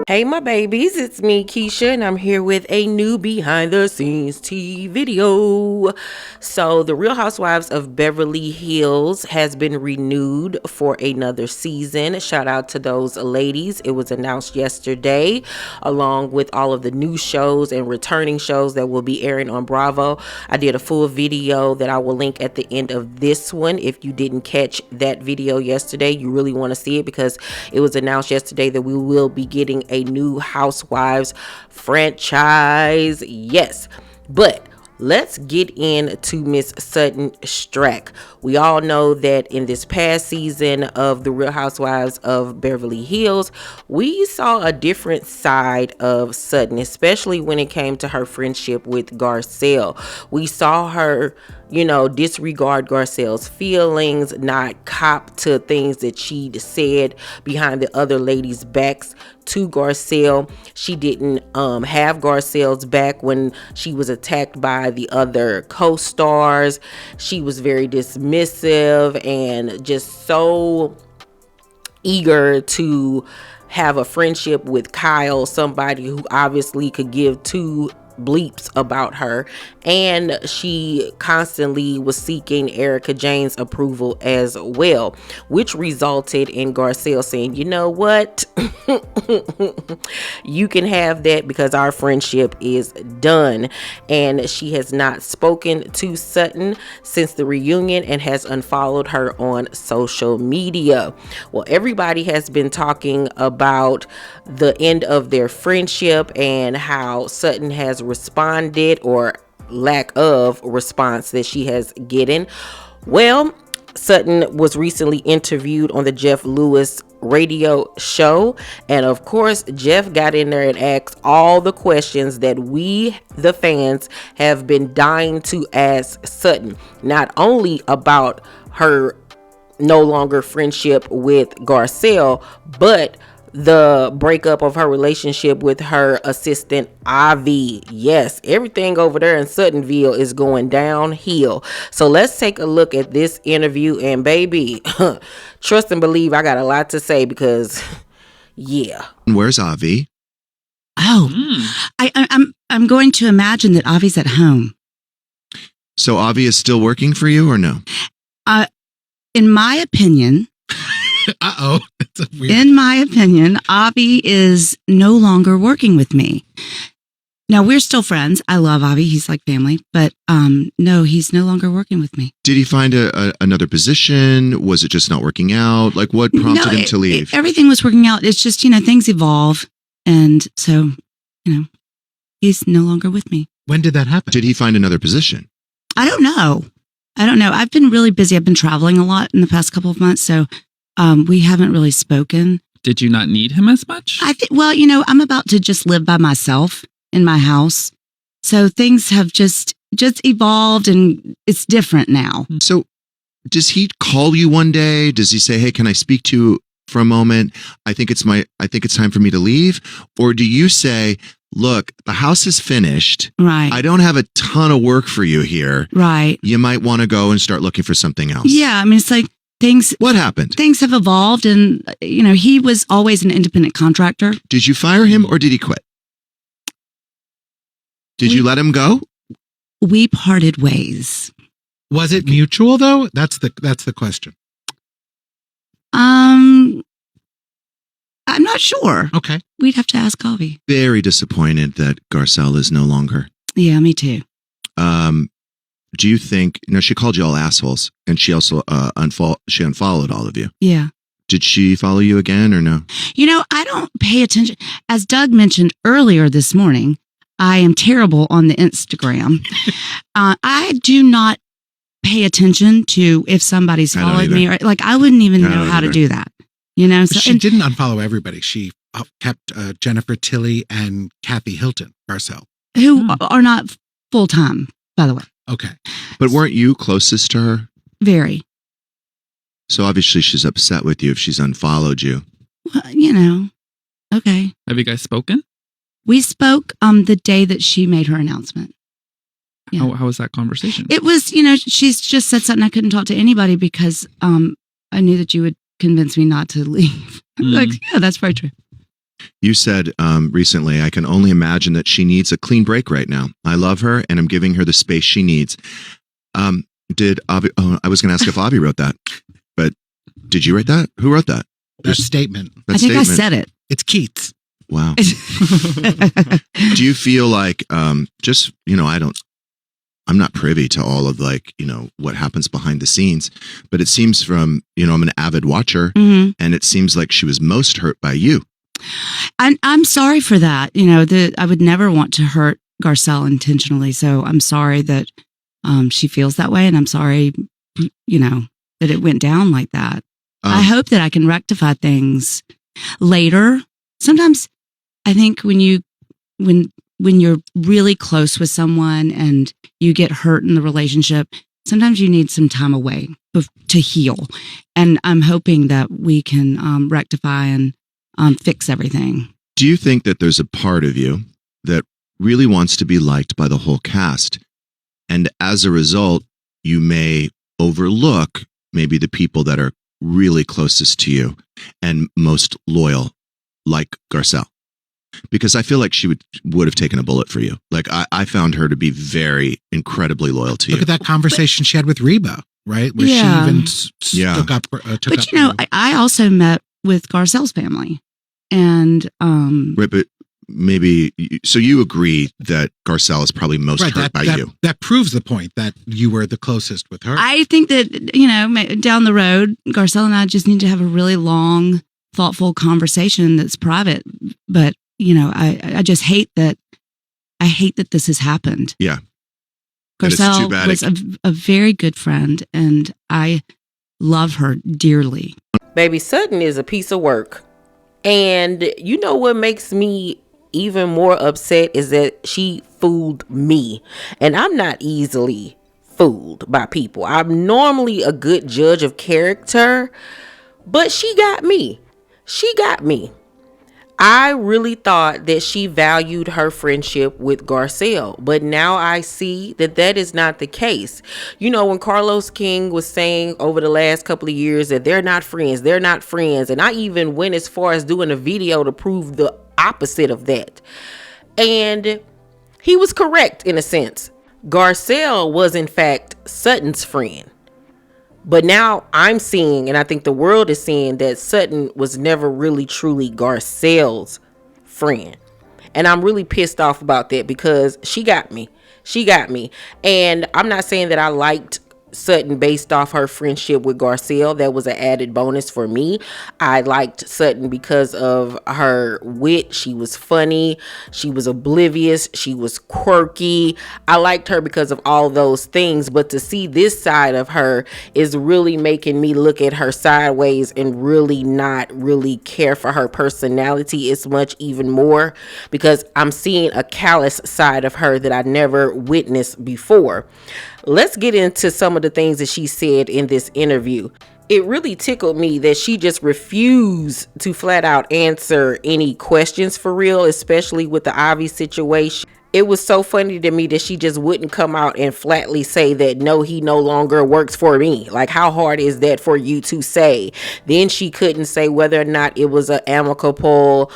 Hey, my babies, it's me, Keisha, and I'm here with a new behind the scenes tea video. So, The Real Housewives of Beverly Hills has been renewed for another season. Shout out to those ladies. It was announced yesterday, along with all of the new shows and returning shows that will be airing on Bravo. I did a full video that I will link at the end of this one. If you didn't catch that video yesterday, you really want to see it because it was announced yesterday that we will be getting a new Housewives franchise. Yes, but let's get into Miss Sutton Strack. We all know that in this past season of The Real Housewives of Beverly Hills, we saw a different side of Sutton, especially when it came to her friendship with Garcelle. We saw her, disregard Garcelle's feelings, not cop to things that she'd said behind the other ladies' backs to Garcelle. She didn't have Garcelle's back when she was attacked by the other co-stars. She was very dismissive and just so eager to have a friendship with Kyle, somebody who obviously could give two bleeps about her, and she constantly was seeking Erica Jane's approval as well, which resulted in Garcelle saying, you know what, you can have that because our friendship is done. And she has not spoken to Sutton since the reunion and has unfollowed her on social media. Well, everybody has been talking about the end of their friendship and how Sutton has responded, or lack of response that she has gotten. Well, Sutton was recently interviewed on the Jeff Lewis radio show, and of course Jeff got in there and asked all the questions that we, the fans, have been dying to ask Sutton, not only about her no longer friendship with Garcelle, but the breakup of her relationship with her assistant Avi. Yes, everything over there in Suttonville is going downhill. So let's take a look at this interview, and baby, trust and believe I got a lot to say because yeah. Where's Avi? Oh, I'm going to imagine that Avi's at home. So Avi is still working for you or no? In my opinion, That's weird. In my opinion, Avi is no longer working with me. Now, we're still friends. I love Avi. He's like family. But no, he's no longer working with me. Did he find another position? Was it just not working out? Like, what prompted him to leave? Everything was working out. It's just, things evolve. And so, he's no longer with me. When did that happen? Did he find another position? I don't know. I've been really busy. I've been traveling a lot in the past couple of months. So we haven't really spoken. Did you not need him as much? I think, I'm about to just live by myself in my house. So things have just evolved and it's different now. So does he call you one day? Does he say, hey, can I speak to you for a moment? I think it's time for me to leave. Or do you say, look, the house is finished. Right. I don't have a ton of work for you here. Right. You might want to go and start looking for something else. Yeah. It's like what happened? Things have evolved, and, he was always an independent contractor. Did you fire him or did he quit? Did you let him go? We parted ways. Was it mutual though? That's the question. I'm not sure. Okay. We'd have to ask Avi. Very disappointed that Garcelle is no longer. Yeah, me too. Do you think, she called you all assholes, and she also unfollowed all of you. Yeah. Did she follow you again or no? I don't pay attention. As Doug mentioned earlier this morning, I am terrible on the Instagram. I do not pay attention to if somebody's followed me, or I wouldn't even know how to do that. So, she didn't unfollow everybody. She kept Jennifer Tilly and Kathy Hilton, Garcelle, who are not full time, by the way. Okay. But weren't you closest to her? Very. So obviously she's upset with you if she's unfollowed you. Well, okay. Have you guys spoken? We spoke the day that she made her announcement. Yeah. How was that conversation? It was, she's just said something. I couldn't talk to anybody because I knew that you would convince me not to leave. Yeah, that's very true. You said recently, I can only imagine that she needs a clean break right now. I love her and I'm giving her the space she needs. Did Avi, I was going to ask if Avi wrote that, but did you write that? Who wrote that? That statement. I think I said it. It's Keats. Wow. Do you feel like, just, I'm not privy to all of what happens behind the scenes, but it seems from, I'm an avid watcher and it seems like she was most hurt by you. I'm sorry for that. I would never want to hurt Garcelle intentionally. So I'm sorry that she feels that way. And I'm sorry, that it went down like that. I hope that I can rectify things later. Sometimes I think when you're really close with someone and you get hurt in the relationship, sometimes you need some time away to heal. And I'm hoping that we can rectify and fix everything. Do you think that there's a part of you that really wants to be liked by the whole cast? And as a result, you may overlook maybe the people that are really closest to you and most loyal, like Garcelle? Because I feel like she would have taken a bullet for you. Like I found her to be very incredibly loyal to you. Look at that conversation she had with Reba, right? Where she even took up. I also met with Garcelle's family, and right, but maybe so you agree that Garcelle is probably most hurt by you. That proves the point that you were the closest with her. I think that down the road, Garcelle and I just need to have a really long, thoughtful conversation that's private. But I just hate that. I hate that this has happened. Yeah. Garcelle was a very good friend, and I love her dearly. Baby, Sutton is a piece of work. And you know what makes me even more upset is that she fooled me. And I'm not easily fooled by people. I'm normally a good judge of character, but she got me. I really thought that she valued her friendship with Garcelle, but now I see that is not the case. When Carlos King was saying over the last couple of years that they're not friends, and I even went as far as doing a video to prove the opposite of that. And he was correct in a sense. Garcelle was in fact Sutton's friend. But now I'm seeing, and I think the world is seeing, that Sutton was never really truly Garcelle's friend. And I'm really pissed off about that because she got me. And I'm not saying that I liked Sutton based off her friendship with Garcelle. That was an added bonus for me. I liked Sutton because of her wit. She was funny. She was oblivious. She was quirky. I liked her because of all those things. But to see this side of her is really making me look at her sideways and really not really care for her personality as much, even more, because I'm seeing a callous side of her that I never witnessed before. Let's get into some of the things that she said in this interview. It really tickled me that she just refused to flat out answer any questions for real, especially with the Avi situation. It was so funny to me that she just wouldn't come out and flatly say that, no, he no longer works for me. Like, how hard is that for you to say? Then she couldn't say whether or not it was an amicable,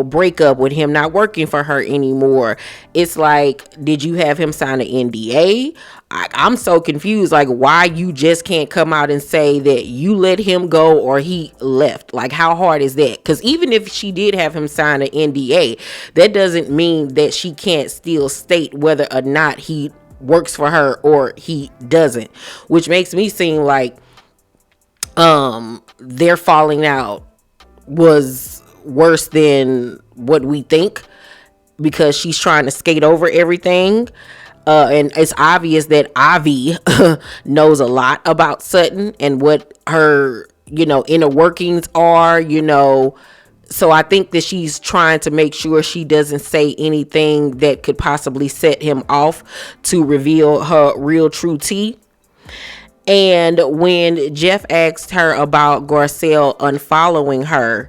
breakup with him not working for her anymore. It's like, did you have him sign an NDA? I'm so confused, like, why you just can't come out and say that you let him go or he left. Like, how hard is that? Because even if she did have him sign an NDA, that doesn't mean that she can't still state whether or not he works for her or he doesn't, which makes me seem like their falling out was worse than what we think, because she's trying to skate over everything. And it's obvious that Avi knows a lot about Sutton and what her, inner workings are, So I think that she's trying to make sure she doesn't say anything that could possibly set him off to reveal her real true tea. And when Jeff asked her about Garcelle unfollowing her,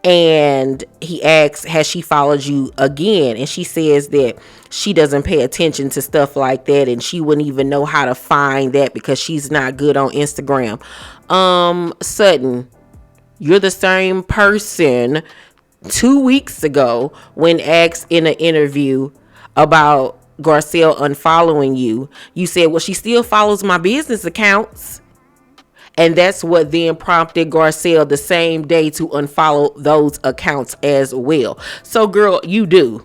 and he asks, has she followed you again? And she says that she doesn't pay attention to stuff like that, and she wouldn't even know how to find that because she's not good on Instagram. Sutton, you're the same person 2 weeks ago when asked in an interview about Garcelle unfollowing you, you said, well, she still follows my business accounts. And that's what then prompted Garcelle the same day to unfollow those accounts as well. So, girl, you do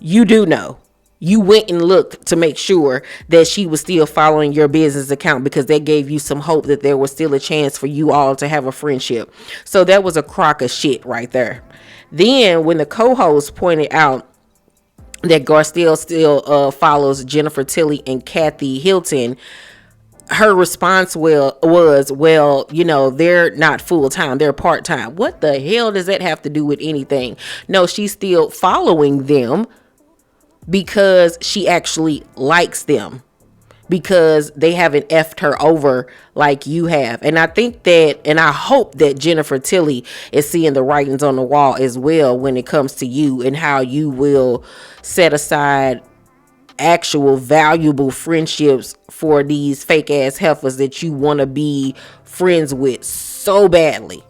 know. You went and looked to make sure that she was still following your business account, because that gave you some hope that there was still a chance for you all to have a friendship. So that was a crock of shit right there. Then when the co-host pointed out that Garcelle still follows Jennifer Tilly and Kathy Hilton, her response was, well, you know, they're not full-time, they're part-time. What the hell does that have to do with anything? No, she's still following them because she actually likes them, because they haven't effed her over like you have. And I think that, and I hope that Jennifer Tilly is seeing the writings on the wall as well when it comes to you and how you will set aside actual valuable friendships for these fake ass heifers that you want to be friends with so badly.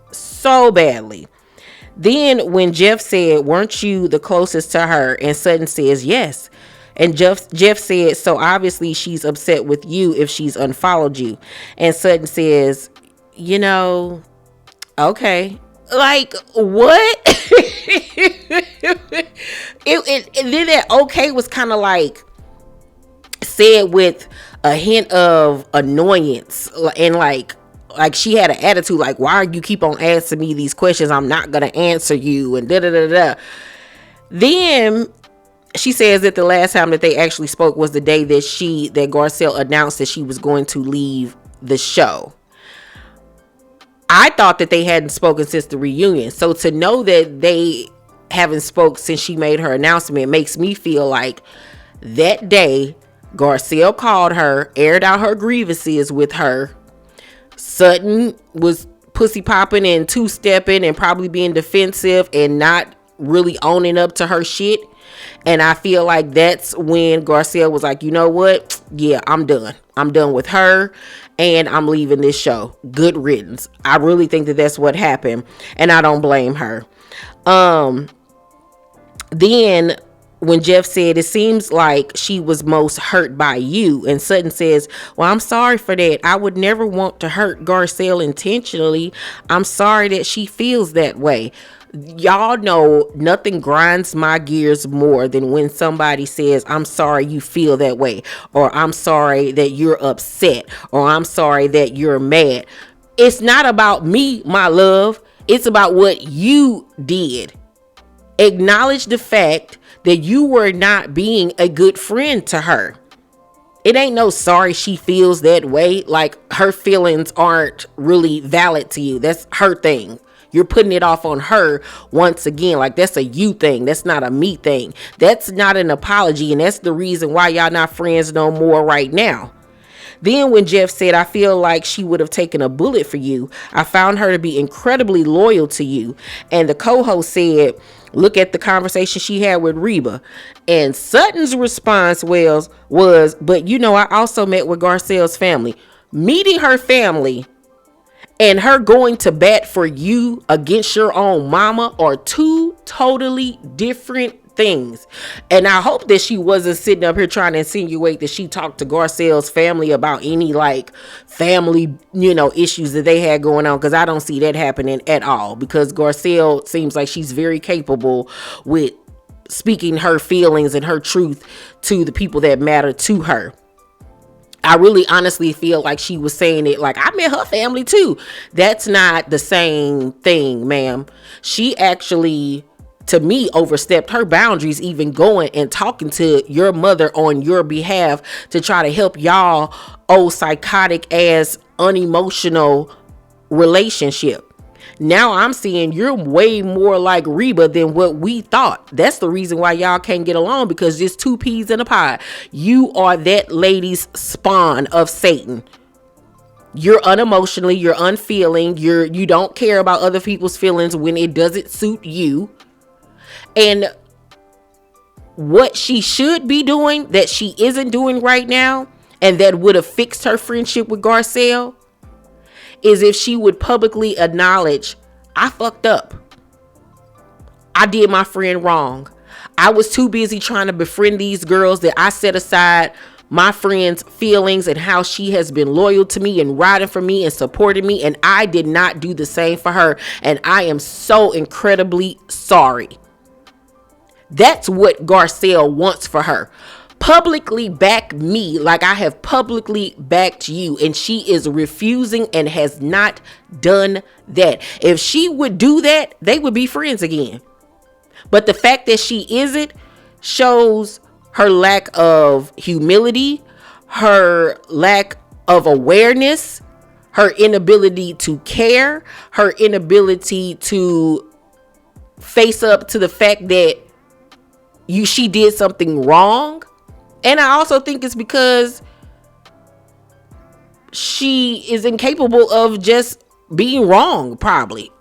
Then when Jeff said, weren't you the closest to her? And Sutton says yes. And Jeff said, so obviously she's upset with you if she's unfollowed you. And Sutton says, you know, okay. Like, what? And then that okay was kind of like said with a hint of annoyance, and like she had an attitude like, why are you keep on asking me these questions? I'm not gonna answer you, and da da da da. Then she says that the last time that they actually spoke was the day that Garcelle announced that she was going to leave the show. I thought that they hadn't spoken since the reunion. So to know that they haven't spoke since she made her announcement makes me feel like that day Garcelle called her, aired out her grievances with her. Sutton was pussy popping and two-stepping and probably being defensive and not really owning up to her shit. And I feel like that's when Garcelle was like, you know what? Yeah, I'm done. I'm done with her and I'm leaving this show. Good riddance. I really think that that's what happened, and I don't blame her. Then when Jeff said, it seems like she was most hurt by you, and Sutton says, well, I'm sorry for that. I would never want to hurt Garcelle intentionally. I'm sorry that she feels that way. Y'all know nothing grinds my gears more than when somebody says, I'm sorry you feel that way, or I'm sorry that you're upset, or I'm sorry that you're mad. It's not about me, my love. It's about what you did. Acknowledge the fact that you were not being a good friend to her. It ain't no sorry she feels that way. Like, her feelings aren't really valid to you. That's her thing. You're putting it off on her once again. Like, that's a you thing. That's not a me thing. That's not an apology. And that's the reason why y'all not friends no more right now. Then when Jeff said, I feel like she would have taken a bullet for you, I found her to be incredibly loyal to you. And the co-host said, look at the conversation she had with Reba. And Sutton's response was, but you know, I also met with Garcelle's family. Meeting her family and her going to bat for you against your own mama are two totally different things. And I hope that she wasn't sitting up here trying to insinuate that she talked to Garcelle's family about any like family, issues that they had going on, because I don't see that happening at all, because Garcelle seems like she's very capable with speaking her feelings and her truth to the people that matter to her. I really honestly feel like she was saying it like, I met her family too. That's not the same thing, ma'am. She actually, to me, overstepped her boundaries, even going and talking to your mother on your behalf to try to help y'all old psychotic ass unemotional relationship. Now I'm seeing you're way more like Reba than what we thought. That's the reason why y'all can't get along, because there's two peas in a pod. You are that lady's spawn of Satan. You're unemotionally, you're unfeeling, you don't care about other people's feelings when it doesn't suit you. And what she should be doing that she isn't doing right now, and that would have fixed her friendship with Garcelle, is if she would publicly acknowledge, I fucked up. I did my friend wrong. I was too busy trying to befriend these girls that I set aside my friend's feelings and how she has been loyal to me and riding for me and supporting me, and I did not do the same for her, and I am so incredibly sorry. That's what Garcelle wants for her. Publicly back me like I have publicly backed you, and she is refusing and has not done that. If she would do that, they would be friends again. But the fact that she isn't shows her lack of humility, her lack of awareness, her inability to care, her inability to face up to the fact that she did something wrong. And I also think it's because she is incapable of just being wrong, probably.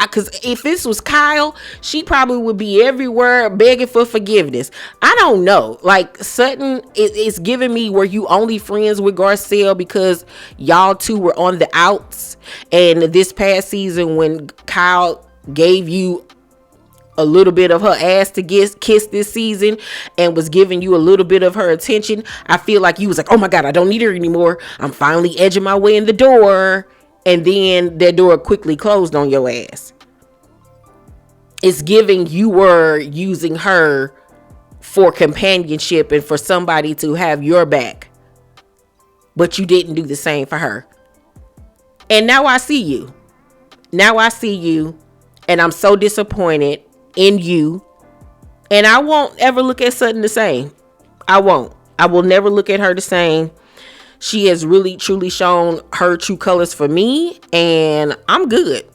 Because if this was Kyle, she probably would be everywhere begging for forgiveness. I don't know. Like, Sutton is giving me, were you only friends with Garcelle because y'all two were on the outs? And this past season, when Kyle gave you a little bit of her ass to kiss this season and was giving you a little bit of her attention, I feel like you was like, oh my God, I don't need her anymore. I'm finally edging my way in the door. And then that door quickly closed on your ass. It's giving you were using her for companionship and for somebody to have your back, but you didn't do the same for her. And now I see you. And I'm so disappointed in you. And I won't ever look at Sutton the same. I won't. I will never look at her the same. She has really truly shown her true colors for me, and I'm good.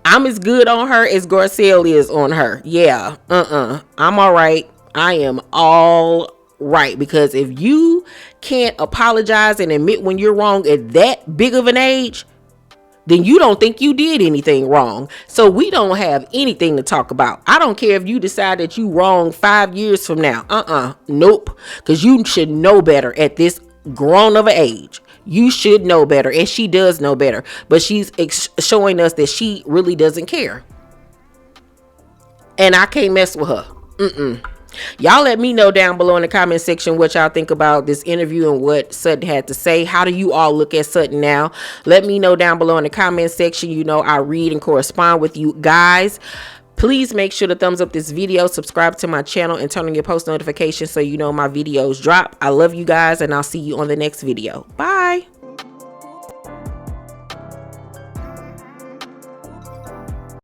I'm as good on her as Garcelle is on her. Yeah. I'm all right. I am all right, because if you can't apologize and admit when you're wrong at that big of an age, then you don't think you did anything wrong. So we don't have anything to talk about. I don't care if you decide that you wrong 5 years from now. Nope. Because you should know better at this grown of an age. You should know better, and she does know better, but she's showing us that she really doesn't care, and I can't mess with her. Y'all let me know down below in the comment section what y'all think about this interview and what Sutton had to say. How do you all look at Sutton now? Let me know down below in the comment section. You know I read and correspond with you guys. Please make sure to thumbs up this video, subscribe to my channel, and turn on your post notifications so you know my videos drop. I love you guys, and I'll see you on the next video. Bye.